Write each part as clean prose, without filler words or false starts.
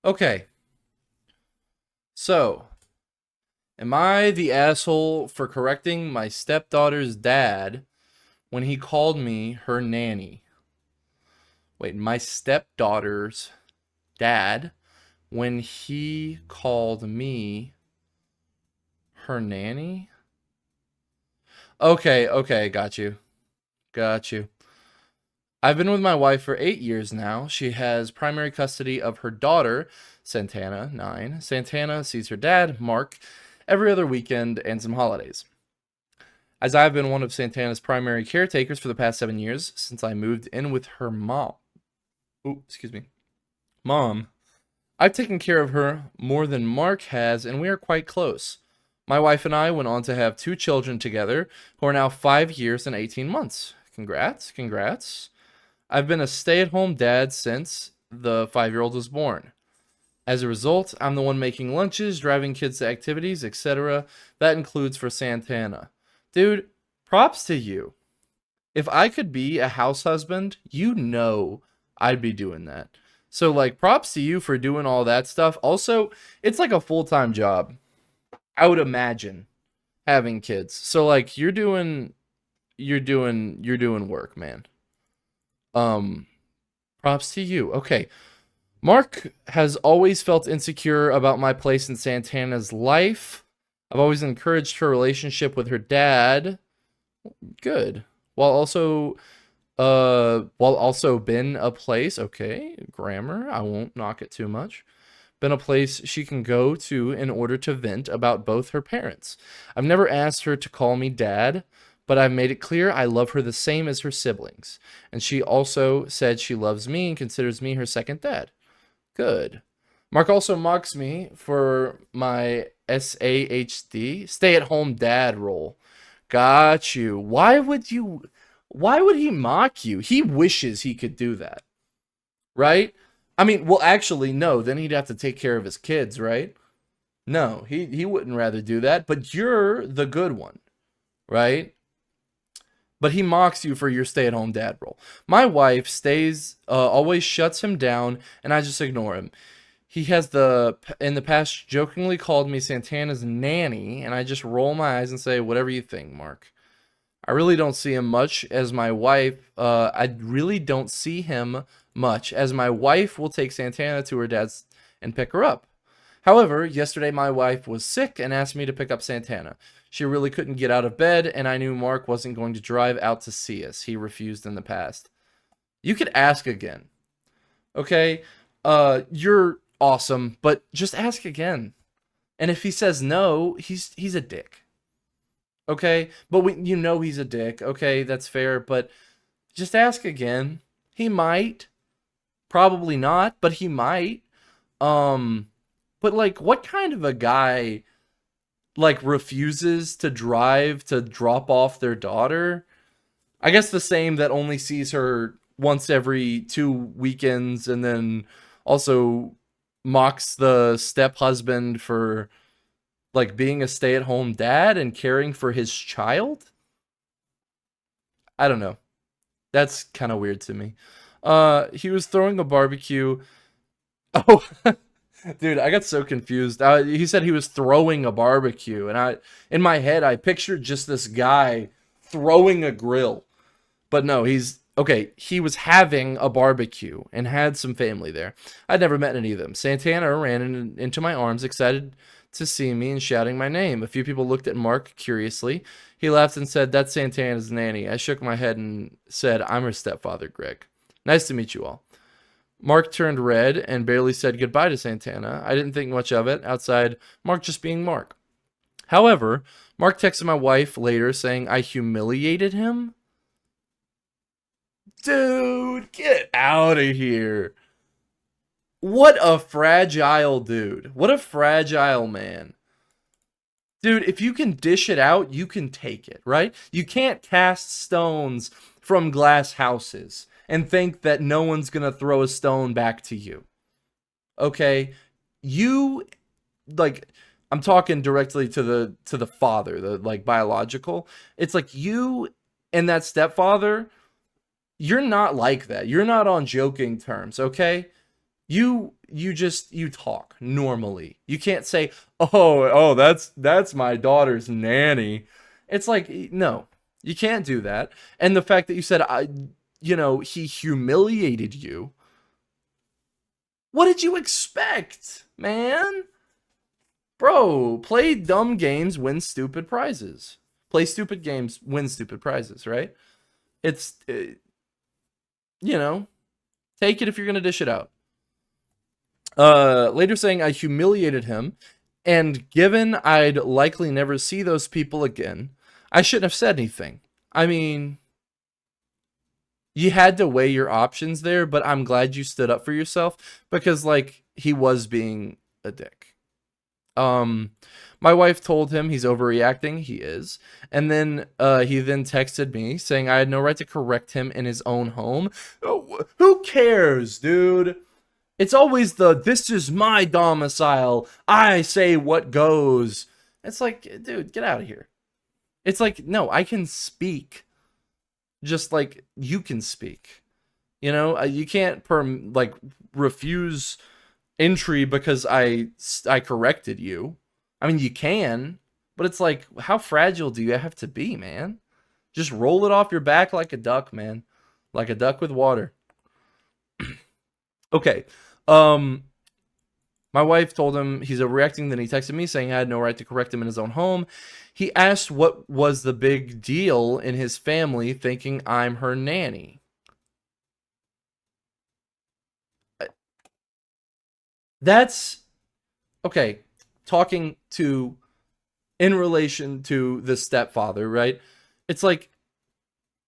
Okay, so am I the asshole for correcting my stepdaughter's dad when he called me her nanny? Wait, my stepdaughter's dad when he called me her nanny? Okay, got you. Got you. I've been with my wife for 8 years now. She has primary custody of her daughter, Santana, 9. Santana sees her dad, Mark, every other weekend and some holidays. As I've been one of Santana's primary caretakers for the past 7 years since I moved in with her mom. Ooh, excuse me. Mom. I've taken care of her more than Mark has, and we are quite close. My wife and I went on to have 2 children together, who are now 5 years and 18 months. Congrats, congrats. I've been a stay at home dad since the 5-year-old was born. As a result, I'm the one making lunches, driving kids to activities, etc. That includes for Santana. Dude, props to you. If I could be a house husband, you know I'd be doing that. So, like, props to you for doing all that stuff. Also, it's like a full time job, I would imagine, having kids. So, like, you're doing work, man. Um, Props to you. Okay. Mark has always felt insecure about my place in Santana's life. I've always encouraged her relationship with her dad. Good. While also been a place, okay, grammar, I won't knock it too much. Been a place she can go to in order to vent about both her parents. I've never asked her to call me dad, but I've made it clear I love her the same as her siblings. And she also said she loves me and considers me her second dad. Good. Mark also mocks me for my SAHD, stay at home dad role. Got you. Why would he mock you? He wishes he could do that, right? I mean, well, actually, no, then he'd have to take care of his kids, right? No, he wouldn't rather do that, but you're the good one, right? But he mocks you for your stay-at-home dad role. My wife always shuts him down, and I just ignore him. He has in the past jokingly called me Santana's nanny, and I just roll my eyes and say, whatever you think, Mark. I really don't see him much as my wife. I really don't see him much as my wife will take Santana to her dad's and pick her up. However, yesterday my wife was sick and asked me to pick up Santana. She really couldn't get out of bed, and I knew Mark wasn't going to drive out to see us. He refused in the past. You could ask again, okay? You're awesome, but just ask again. And if he says no, he's a dick. Okay? But he's a dick. Okay, that's fair, but just ask again. He might. Probably not, but he might. Um but like what kind of a guy like refuses to drive to drop off their daughter? I guess the same that only sees her once every 2 weekends and then also mocks the step husband for like being a stay-at-home dad and caring for his child. I don't know. That's kind of weird to me. He was throwing a barbecue. Oh, dude, I got so confused. He said he was throwing a barbecue, and in my head, I pictured just this guy throwing a grill. But no, he was having a barbecue and had some family there. I'd never met any of them. Santana ran into my arms, excited to see me and shouting my name. A few people looked at Mark curiously. He laughed and said, "That's Santana's nanny." I shook my head and said, "I'm her stepfather, Greg. Nice to meet you all." Mark turned red and barely said goodbye to Santana. I didn't think much of it, outside Mark just being Mark. However, Mark texted my wife later saying I humiliated him. Dude, get out of here. What a fragile dude. What a fragile man. Dude, if you can dish it out, you can take it, right? You can't cast stones from glass houses and think that no one's going to throw a stone back to you. Okay? You like I'm talking directly to the father, the like biological. It's like you and that stepfather, you're not like that. You're not on joking terms, okay? You talk normally. You can't say, "Oh, that's my daughter's nanny." It's like, no. You can't do that. And the fact that you said he humiliated you. What did you expect, man? Bro, play dumb games, win stupid prizes. Play stupid games, win stupid prizes, right? It's you know, take it if you're going to dish it out. Later saying I humiliated him, and given I'd likely never see those people again, I shouldn't have said anything. I mean, you had to weigh your options there, but I'm glad you stood up for yourself because, like, he was being a dick. My wife told him he's overreacting. He is. And then he then texted me saying I had no right to correct him in his own home. Oh, who cares, dude? It's always this is my domicile. I say what goes. It's like, dude, get out of here. It's like, no, I can speak just like you can speak. You can't refuse entry because I corrected you. I mean, you can, but it's like, how fragile do you have to be, man? Just roll it off your back like a duck, man. Like a duck with water. Okay. My wife told him he's overreacting. Then he texted me saying I had no right to correct him in his own home. He asked what was the big deal in his family, thinking I'm her nanny. That's okay. Talking to in relation to the stepfather, right? It's like,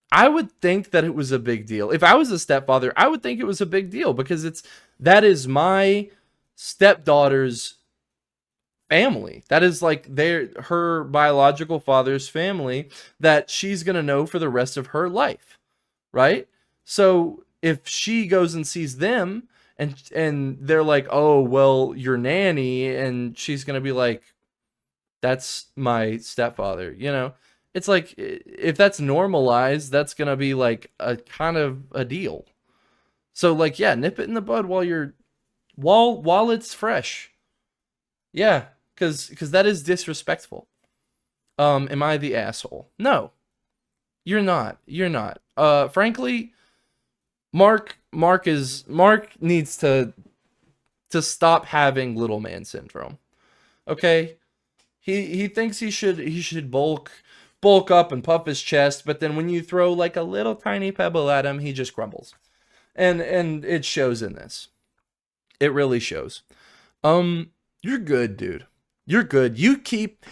I would think that it was a big deal. If I was a stepfather, I would think it was a big deal because that is my stepdaughter's family. That is like her biological father's family that she's going to know for the rest of her life, right? So if she goes and sees them and they're like, "Oh, well, your nanny," and she's going to be like, "That's my stepfather," It's like, if that's normalized, that's going to be like a kind of a deal. So like, yeah, nip it in the bud while it's fresh. Yeah, cuz that is disrespectful. Am I the asshole? No. You're not. You're not. Frankly, Mark needs to stop having little man syndrome. Okay? He thinks he should bulk up and puff his chest, but then when you throw like a little tiny pebble at him, he just crumbles. And it shows in this. It really shows. You're good, dude. You're good. You keep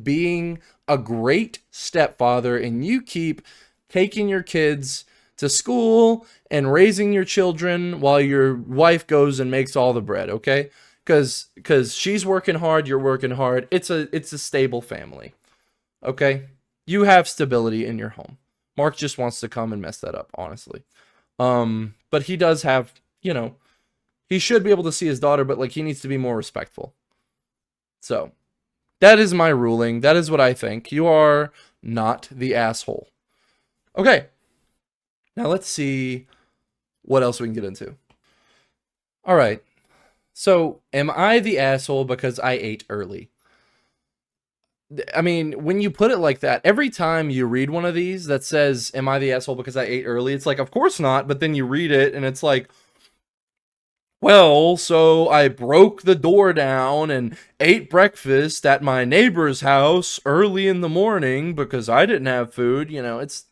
being a great stepfather, and you keep taking your kids to school and raising your children while your wife goes and makes all the bread, okay? Cuz she's working hard, you're working hard. It's a stable family. Okay? You have stability in your home. Mark just wants to come and mess that up, honestly. But he does have, he should be able to see his daughter, but like he needs to be more respectful. So, that is my ruling. That is what I think. You are not the asshole. Okay. Now let's see what else we can get into. All right. So, am I the asshole because I ate early? I mean, when you put it like that, every time you read one of these that says, "Am I the asshole because I ate early?" It's like, of course not. But then you read it and it's like, well, so I broke the door down and ate breakfast at my neighbor's house early in the morning because I didn't have food. It's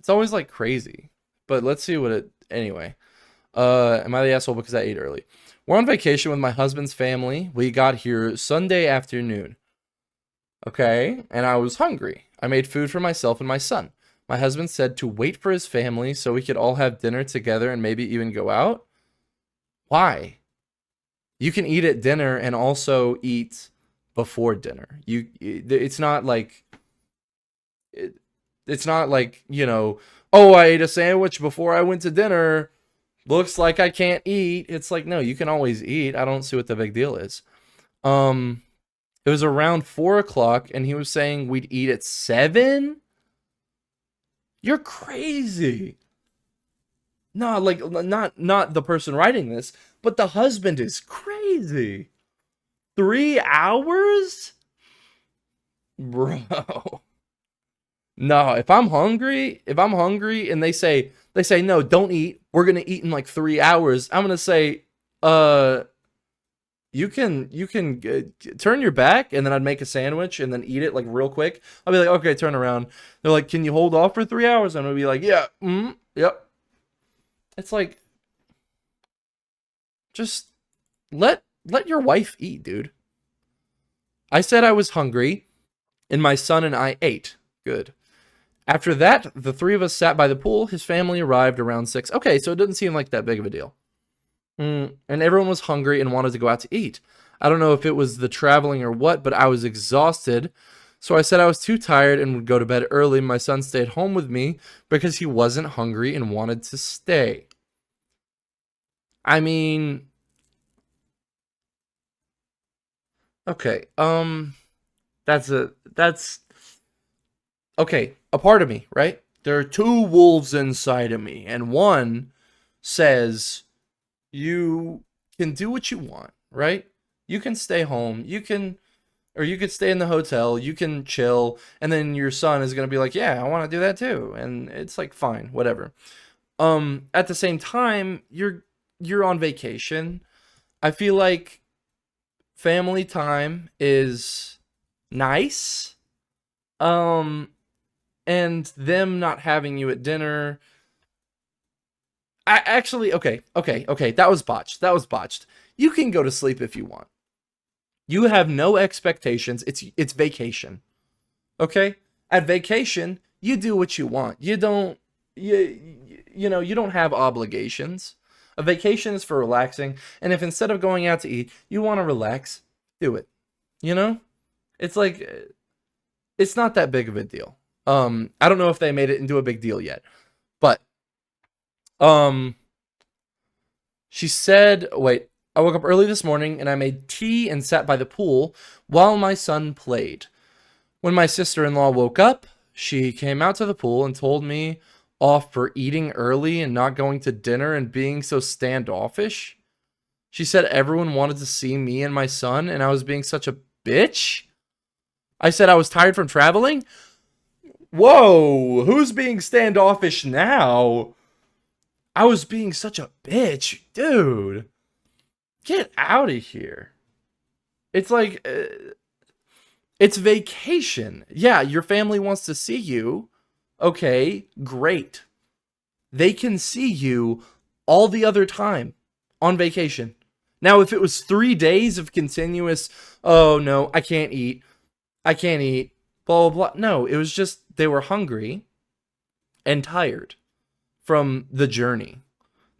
always like crazy. But let's see what it anyway. Am I the asshole because I ate early? We're on vacation with my husband's family. We got here Sunday afternoon. Okay, and I was hungry. I made food for myself and my son. My husband said to wait for his family so we could all have dinner together and maybe even go out. Why? You can eat at dinner and also eat before dinner. It's not like it's not like, oh, I ate a sandwich before I went to dinner. Looks like I can't eat. It's like, no, you can always eat. I don't see what the big deal is. It was around 4 o'clock, and he was saying we'd eat at 7? You're crazy. No, like, not the person writing this, But the husband is crazy. 3 hours? Bro. No, if I'm hungry and they say no, don't eat. We're gonna eat in like 3 hours. I'm gonna say, uh, you can turn your back, and then I'd make a sandwich and then eat it like real quick. I'll be like, okay, turn around. They're like, can you hold off for 3 hours? I'm gonna be like, yeah, yep. It's like, just let your wife eat, dude. I said I was hungry, and my son and I ate. Good. After that, the three of us sat by the pool. His family arrived around 6. Okay, so it didn't seem like that big of a deal. And everyone was hungry and wanted to go out to eat. I don't know if it was the traveling or what, but I was exhausted. So I said I was too tired and would go to bed early. My son stayed home with me because he wasn't hungry and wanted to stay. I mean, okay. That's okay. A part of me, right? There are two wolves inside of me, and one says you can do what you want, right? You can stay home. You could stay in the hotel. You can chill, and then your son is gonna be like, "Yeah, I want to do that too," and it's like, fine, whatever. At the same time, you're on vacation. I feel like family time is nice. Um, and them not having you at dinner. I actually, okay. That was botched. That was botched. You can go to sleep if you want. You have no expectations. It's vacation. Okay? At vacation, you do what you want. You don't have obligations. A vacation is for relaxing, and if instead of going out to eat, you want to relax, do it. You know? It's like it's not that big of a deal. I don't know if they made it into a big deal yet. But um she said, wait, I woke up early this morning and I made tea and sat by the pool while my son played. When my sister-in-law woke up, she came out to the pool and told me off for eating early and not going to dinner and being so standoffish. She said everyone wanted to see me and my son and I was being such a bitch. I said I was tired from traveling. Whoa, who's being standoffish now? I was being such a bitch. Dude, get out of here. It's like, it's vacation. Yeah, your family wants to see you. Okay, great. They can see you all the other time on vacation. Now, if it was 3 days of continuous, oh no, I can't eat, blah, blah, blah. No, it was just they were hungry and tired from the journey.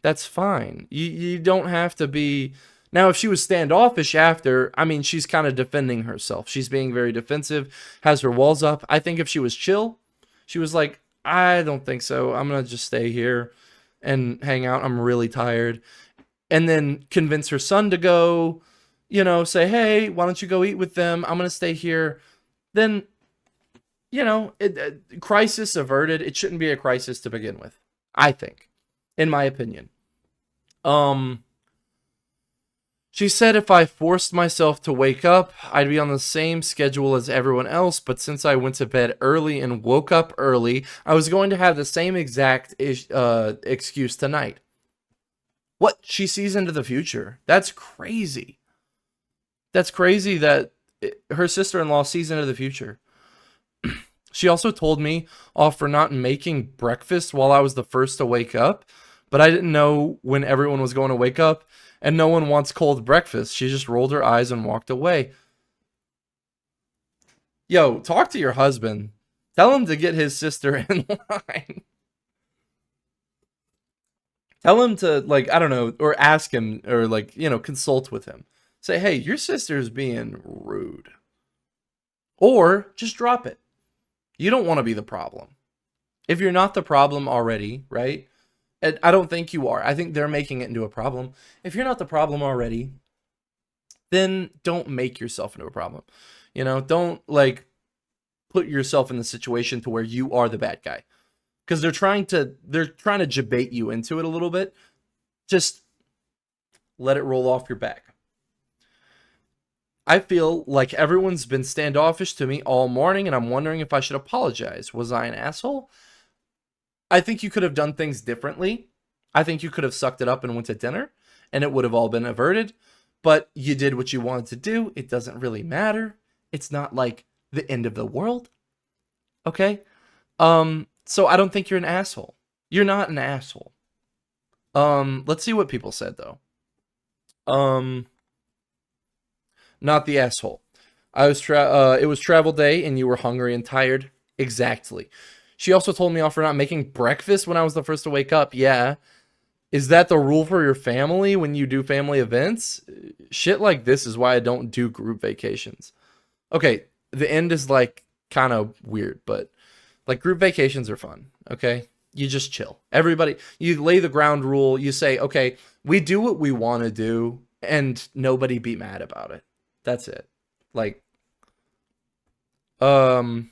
That's fine. You don't have to be. Now, if she was standoffish after, I mean, she's kind of defending herself. She's being very defensive, has her walls up. I think if she was chill, she was like, I don't think so. I'm going to just stay here and hang out. I'm really tired. And then convince her son to go, say, hey, why don't you go eat with them? I'm going to stay here. Then, crisis averted. It shouldn't be a crisis to begin with, I think, in my opinion. She said if I forced myself to wake up, I'd be on the same schedule as everyone else, but since I went to bed early and woke up early, I was going to have the same exact excuse tonight. What? She sees into the future. That's crazy. That's crazy that her sister-in-law sees into the future. She also told me off for not making breakfast while I was the first to wake up, but I didn't know when everyone was going to wake up, and no one wants cold breakfast. She just rolled her eyes and walked away. Yo, talk to your husband. Tell him to get his sister in line. Tell him to, like, I don't know, or ask him, or, like, consult with him. Say, hey, your sister's being rude. Or just drop it. You don't want to be the problem. If you're not the problem already, right? And I don't think you are. I think they're making it into a problem. If you're not the problem already, then don't make yourself into a problem. Don't, like, put yourself in the situation to where you are the bad guy. Because they're trying to debate you into it a little bit. Just let it roll off your back. I feel like everyone's been standoffish to me all morning, and I'm wondering if I should apologize. Was I an asshole? I think you could have done things differently. I think you could have sucked it up and went to dinner, and it would have all been averted. But you did what you wanted to do. It doesn't really matter. It's not like the end of the world. Okay? So I don't think you're an asshole. You're not an asshole. Let's see what people said though. Um, Not the asshole. It was travel day and you were hungry and tired. Exactly. She also told me off for not making breakfast when I was the first to wake up. Yeah. Is that the rule for your family when you do family events? Shit like this is why I don't do group vacations. Okay, the end is like kind of weird, but like group vacations are fun, okay? You just chill. Everybody, you lay the ground rule. You say, okay, we do what we want to do and nobody be mad about it. That's it. Like, um,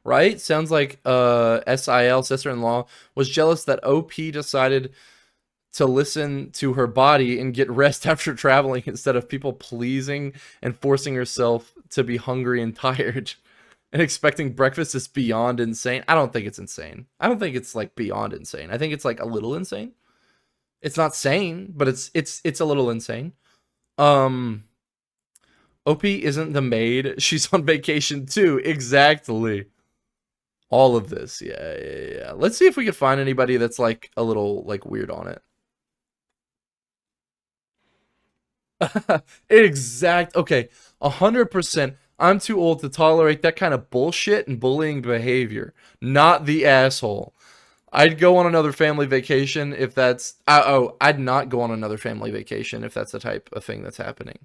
right? Sounds like SIL, sister-in-law, was jealous that OP decided to listen to her body and get rest after traveling instead of people pleasing and forcing herself to be hungry and tired. And expecting breakfast is beyond insane. I don't think it's insane. I don't think it's like beyond insane. I think it's like a little insane. It's not sane, but it's a little insane. OP isn't the maid. She's on vacation too. Exactly. All of this. Yeah. Let's see if we can find anybody that's like a little like weird on it. Okay, 100%. I'm too old to tolerate that kind of bullshit and bullying behavior. Not the asshole. I'd go on another family vacation if that's. I'd not go on another family vacation if that's the type of thing that's happening.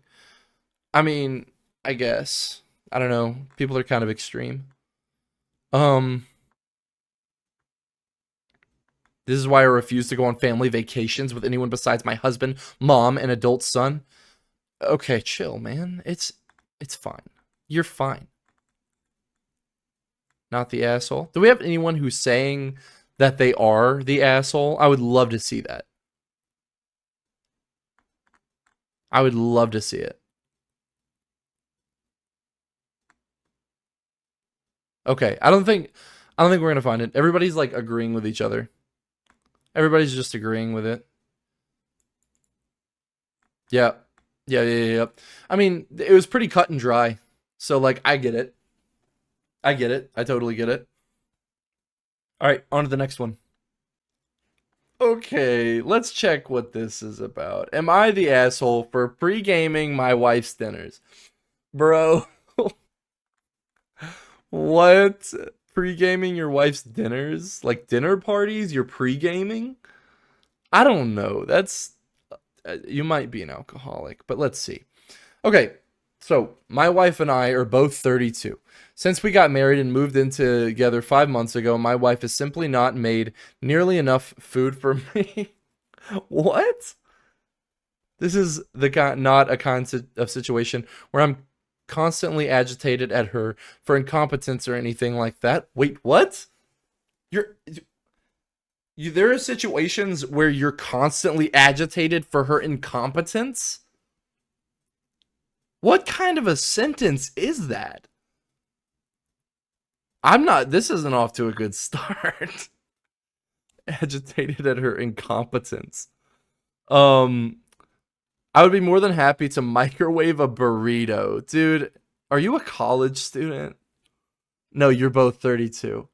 I mean, I guess. I don't know. People are kind of extreme. Um, this is why I refuse to go on family vacations with anyone besides my husband, mom, and adult son. Okay, chill, man. It's fine. You're fine. Not the asshole. Do we have anyone who's saying that they are the asshole? I would love to see that. I would love to see it. Okay, I don't think we're gonna find it. Everybody's like agreeing with each other. Everybody's just agreeing with it. Yeah. Yeah. I mean, it was pretty cut and dry. So like I get it. I get it. I totally get it. All right, on to the next one. Okay, let's check what this is about. Am I the asshole for pre-gaming my wife's dinners? Bro, what? Pre-gaming your wife's dinners? Like dinner parties? You're pre-gaming? I don't know. That's you might be an alcoholic, but let's see. Okay, so my wife and I are both 32. Since we got married and moved in together 5 months ago, my wife has simply not made nearly enough food for me. What? This is not a kind of situation where I'm constantly agitated at her for incompetence or anything like that. Wait, what? You're there are situations where you're constantly agitated for her incompetence? What kind of a sentence is that? This isn't off to a good start. Agitated at her incompetence. I would be more than happy to microwave a burrito. Dude, are you a college student? No, you're both 32.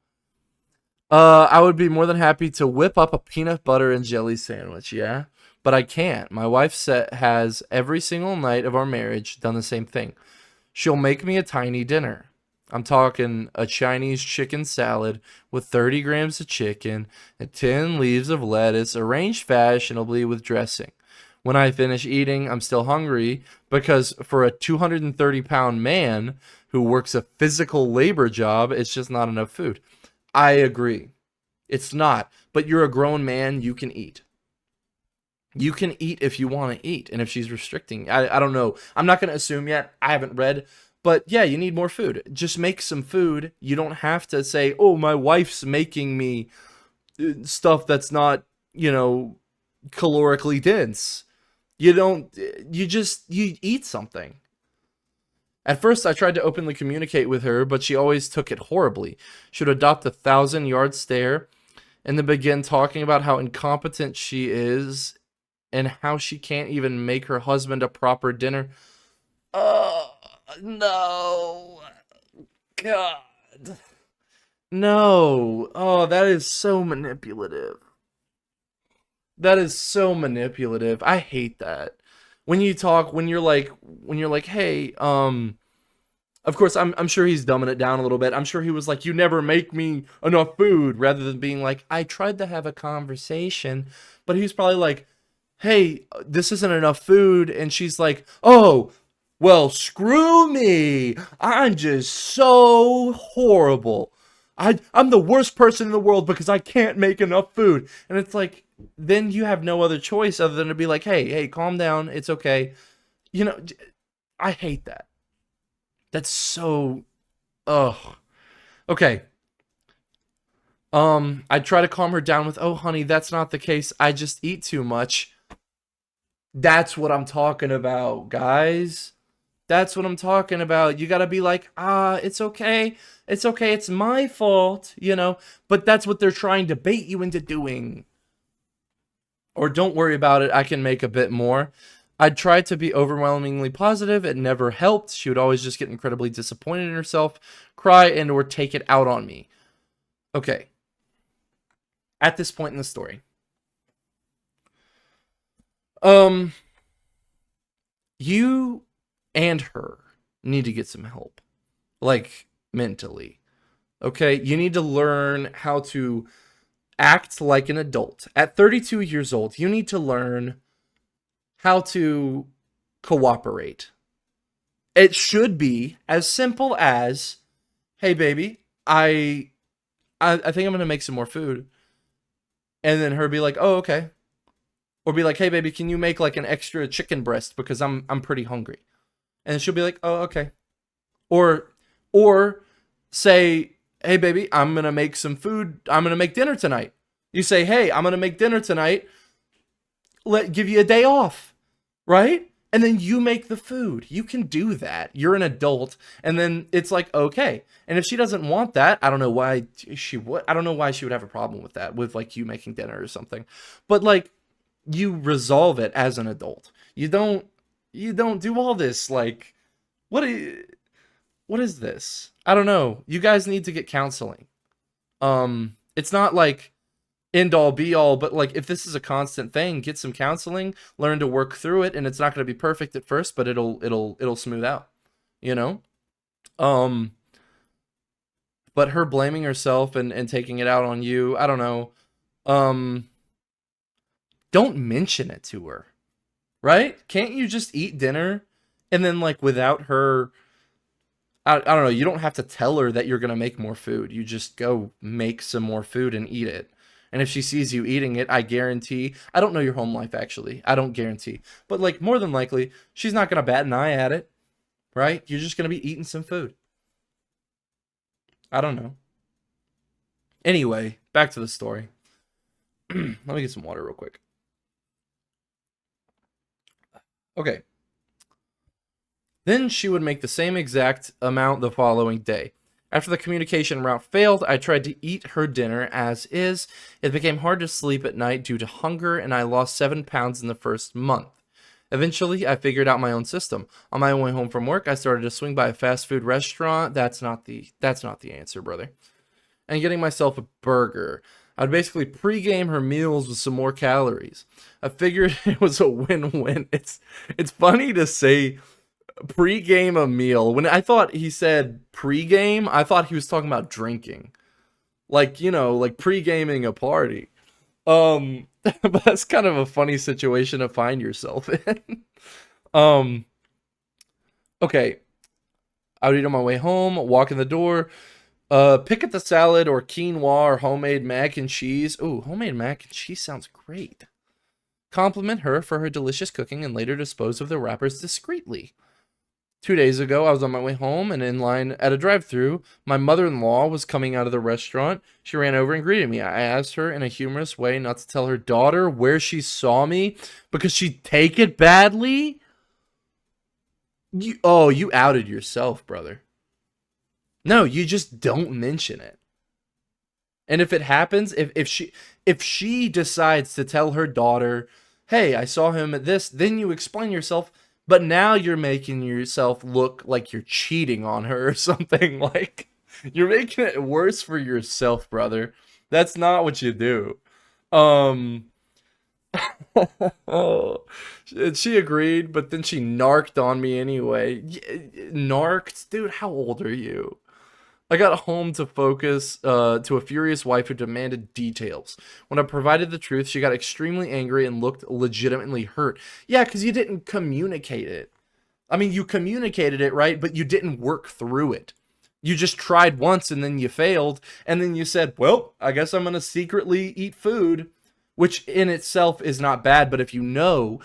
I would be more than happy to whip up a peanut butter and jelly sandwich, yeah? But I can't. My wife has every single night of our marriage done the same thing. She'll make me a tiny dinner. I'm talking a Chinese chicken salad with 30 grams of chicken and 10 leaves of lettuce arranged fashionably with dressing. When I finish eating, I'm still hungry because for a 230-pound man who works a physical labor job, it's just not enough food. I agree. It's not. But you're a grown man. You can eat. You can eat if you want to eat. And if she's restricting, I don't know. I'm not going to assume yet. I haven't read. But yeah, you need more food. Just make some food. You don't have to say, oh, my wife's making me stuff that's not, calorically dense. You don't, you eat something. At first, I tried to openly communicate with her, but she always took it horribly. She would adopt a 1,000-yard stare and then begin talking about how incompetent she is and how she can't even make her husband a proper dinner. Oh, no. God. No. Oh, that is so manipulative. That is so manipulative. I hate that. When you talk, when you're like, hey, of course, I'm sure he's dumbing it down a little bit. I'm sure he was like, "You never make me enough food," rather than being like, "I tried to have a conversation," but he was probably like, "Hey, this isn't enough food," and she's like, "Oh, well, screw me. I'm just so horrible. I'm the worst person in the world because I can't make enough food." And it's like, then you have no other choice other than to be like, "Hey, calm down. It's okay." You know, I hate that. That's so, ugh. Okay. I try to calm her down with, "Oh, honey, that's not the case. I just eat too much." That's what I'm talking about, guys. That's what I'm talking about. You gotta be like, it's okay. It's okay. It's my fault, you know? But that's what they're trying to bait you into doing. Or don't worry about it. I can make a bit more. I tried to be overwhelmingly positive. It never helped. She would always just get incredibly disappointed in herself, cry, and or take it out on me. Okay. At this point in the story, um, you and her need to get some help, like mentally. Okay, you need to learn how to act like an adult. At 32 years old, you need to learn how to cooperate. It should be as simple as, "Hey, baby, I think I'm gonna make some more food," and then her be like, "Oh, okay," or be like, "Hey, baby, can you make like an extra chicken breast because I'm pretty hungry," and she'll be like, "Oh, okay," or or say, "Hey, baby, I'm gonna make some food. I'm gonna make dinner tonight." You say, "Hey, I'm gonna make dinner tonight. Give you a day off," right? And then you make the food. You can do that. You're an adult, and then it's like, okay. And if she doesn't want that, I don't know why she would. I don't know why she would have a problem with that, with like you making dinner or something. But like, you resolve it as an adult. You don't do all this like, what is what is this? I don't know. You guys need to get counseling. It's not like end all be all, but like if this is a constant thing, get some counseling, learn to work through it, and it's not going to be perfect at first, but it'll smooth out, you know? Um but her blaming herself and taking it out on you, I don't know. Um don't mention it to her, right? Can't you just eat dinner and then like without her, I don't know, you don't have to tell her that you're going to make more food. You just go make some more food and eat it. And if she sees you eating it, I guarantee, I don't know your home life actually. I don't guarantee. But like more than likely, she's not going to bat an eye at it, right? You're just going to be eating some food. I don't know. Anyway, back to the story. Let me get some water real quick. Okay. Then she would make the same exact amount the following day. After the communication route failed, I tried to eat her dinner as is. It became hard to sleep at night due to hunger, and I lost 7 pounds in the first month. Eventually, I figured out my own system. On my way home from work, I started to swing by a fast food restaurant. That's not the answer, brother. And getting myself a burger. I'd basically pregame her meals with some more calories. I figured it was a win-win. It's funny to say pregame a meal. When I thought he said pregame, I thought he was talking about drinking. Like, like pre-gaming a party. But that's kind of a funny situation to find yourself in. Um, okay. I would eat on my way home, walk in the door, pick at the salad or quinoa or homemade mac and cheese. Ooh, homemade mac and cheese sounds great. Compliment her for her delicious cooking and later dispose of the wrappers discreetly. 2 days ago, I was on my way home and in line at a drive-thru. My mother-in-law was coming out of the restaurant. She ran over and greeted me. I asked her in a humorous way not to tell her daughter where she saw me because she'd take it badly. You outed yourself, brother. No, you just don't mention it. And if it happens, if she decides to tell her daughter, "Hey, I saw him at this," then you explain yourself. But now you're making yourself look like you're cheating on her or something. Like you're making it worse for yourself, brother. That's not what you do. Um, oh, she agreed, but then she narked on me anyway. Narked, dude. How old are you? I got home to focus to a furious wife who demanded details. When I provided the truth, she got extremely angry and looked legitimately hurt. Yeah, because you didn't communicate it. I mean, you communicated it, right? But you didn't work through it. You just tried once and then you failed. And then you said, well, I guess I'm going to secretly eat food, which in itself is not bad. But if you knew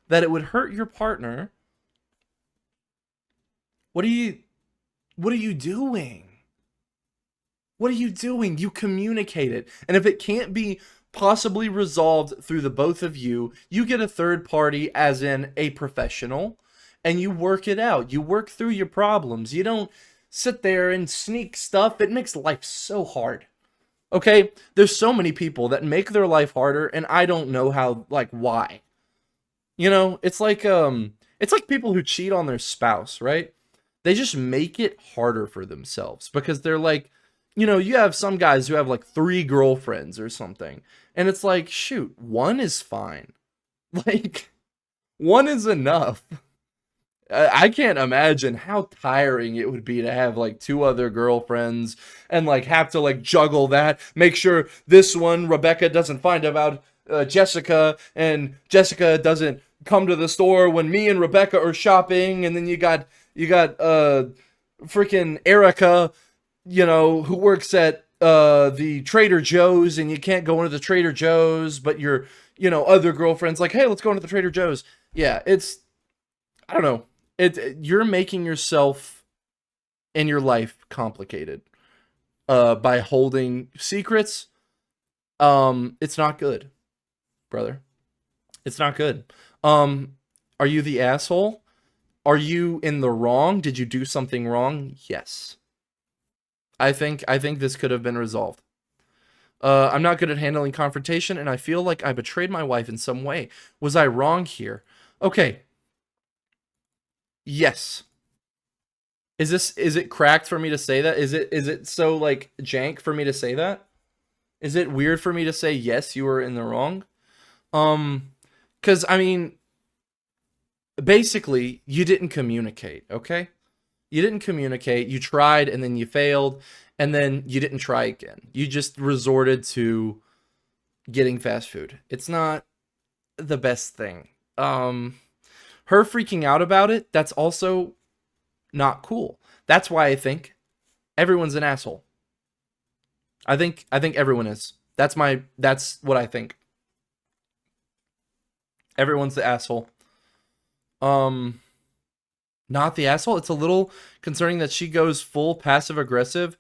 that it would hurt your partner, what are you, what are you doing? What are you doing? You communicate it. And if it can't be possibly resolved through the both of you, you get a third party, as in a professional, and you work it out. You work through your problems. You don't sit there and sneak stuff. It makes life so hard. Okay? There's so many people that make their life harder, and I don't know how, like, why. It's like people who cheat on their spouse, right? They just make it harder for themselves because they're like, you have some guys who have like three girlfriends or something, and it's like, shoot, one is fine. Like, one is enough. I can't imagine how tiring it would be to have like two other girlfriends and like have to like juggle that, make sure this one, Rebecca, doesn't find about Jessica, and Jessica doesn't come to the store when me and Rebecca are shopping, and then you got freaking Erica, who works at the Trader Joe's, and you can't go into the Trader Joe's, but your other girlfriend's like, hey, let's go into the Trader Joe's. Yeah, I don't know. You're making yourself and your life complicated by holding secrets. It's not good, brother. It's not good. Are you the asshole? Are you in the wrong? Did you do something wrong? Yes. I think this could have been resolved. I'm not good at handling confrontation, and I feel like I betrayed my wife in some way. Was I wrong here? Okay. Yes. Is it cracked for me to say that? Is it so like jank for me to say that? Is it weird for me to say yes, you were in the wrong? Um, cuz I mean, basically, you didn't communicate, okay? You didn't communicate. You tried and then you failed, and then you didn't try again. You just resorted to getting fast food. It's not the best thing. Her freaking out about it, that's also not cool. That's why I think everyone's an asshole. I think everyone is. That's what I think. Everyone's the asshole. Um Not the asshole. It's a little concerning that she goes full passive aggressive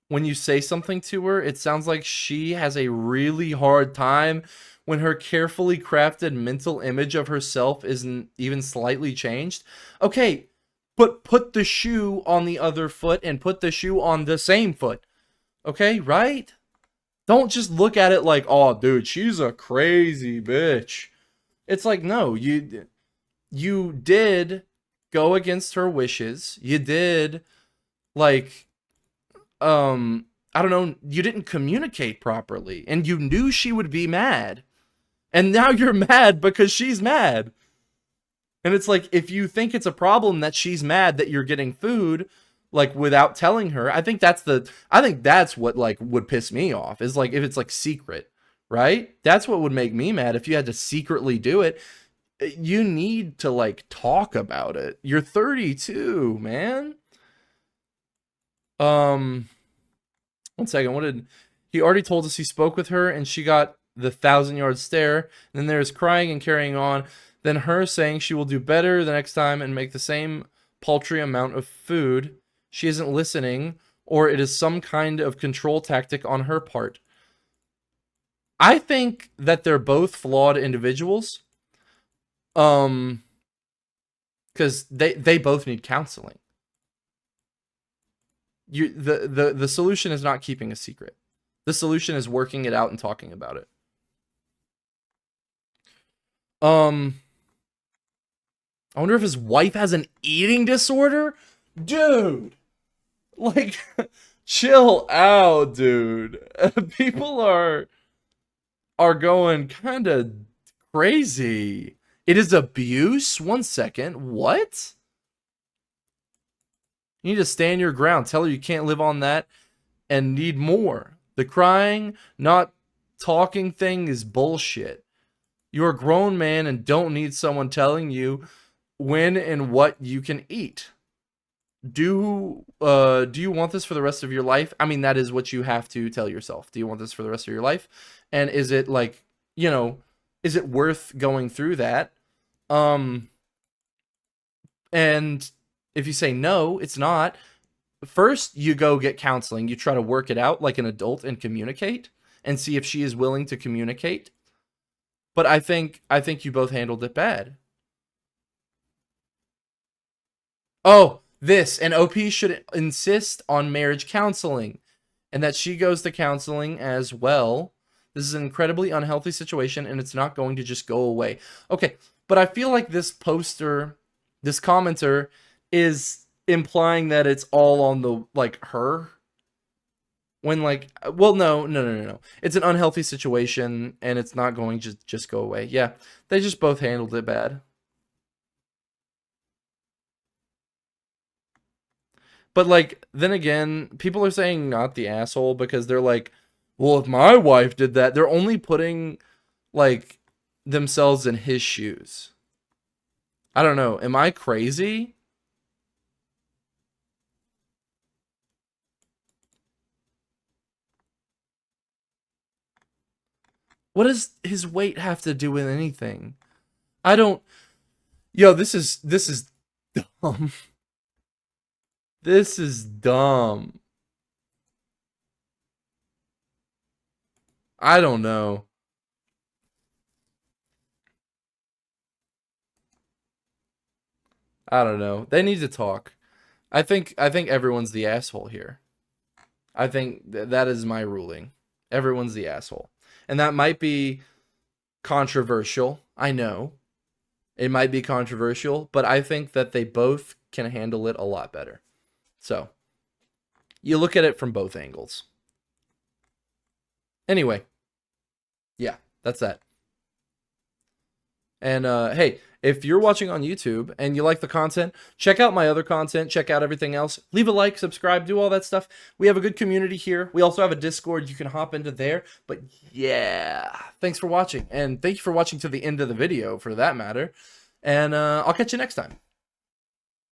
when you say something to her. It sounds like she has a really hard time when her carefully crafted mental image of herself isn't even slightly changed. Okay, but put the shoe on the other foot and put the shoe on the same foot. Okay, right? Don't just look at it like, oh, dude, she's a crazy bitch. It's like, no, you did go against her wishes. You did like I don't know, you didn't communicate properly and you knew she would be mad. And now you're mad because she's mad. And it's like, if you think it's a problem that she's mad that you're getting food like without telling her, I think that's what like would piss me off, is like if it's like secret, right? That's what would make me mad, if you had to secretly do it. You need to like talk about it. You're 32, man. Um, One second. What did he already told us? He spoke with her and she got the 1,000-yard stare. And then there's crying and carrying on. Then her saying she will do better the next time and make the same paltry amount of food. She isn't listening, or it is some kind of control tactic on her part. I think that they're both flawed individuals. Because they both need counseling. The solution is not keeping a secret. The solution is working it out and talking about it. I wonder if his wife has an eating disorder? Dude! Like, chill out, dude. People are going kind of crazy. It is abuse? 1 second. What? You need to stand your ground. Tell her you can't live on that and need more. The crying, not talking thing is bullshit. You're a grown man and don't need someone telling you when and what you can eat. Do you want this for the rest of your life? I mean, that is what you have to tell yourself. Do you want this for the rest of your life? And is it like, is it worth going through that? And if you say no, it's not. First, you go get counseling. You try to work it out like an adult and communicate and see if she is willing to communicate. But I think you both handled it bad. Oh, and OP should insist on marriage counseling and that she goes to counseling as well. This is an incredibly unhealthy situation and it's not going to just go away. Okay, but I feel like this commenter is implying that it's all on the, her. When, well, no. It's an unhealthy situation and it's not going to just go away. Yeah, they just both handled it bad. But, then again, people are saying not the asshole because they're like, well, if my wife did that, they're only putting, themselves in his shoes. I don't know. Am I crazy? What does his weight have to do with anything? I don't... Yo, this is dumb. This is dumb. I don't know. I don't know. They need to talk. I think everyone's the asshole here. I think that is my ruling. Everyone's the asshole. And that might be controversial. I know. It might be controversial, but I think that they both can handle it a lot better. So, you look at it from both angles. Anyway, yeah, that's that. And hey, if you're watching on YouTube and you like the content, check out my other content, check out everything else. Leave a like, subscribe, do all that stuff. We have a good community here. We also have a Discord. You can hop into there. But yeah, thanks for watching. And thank you for watching to the end of the video, for that matter. And I'll catch you next time.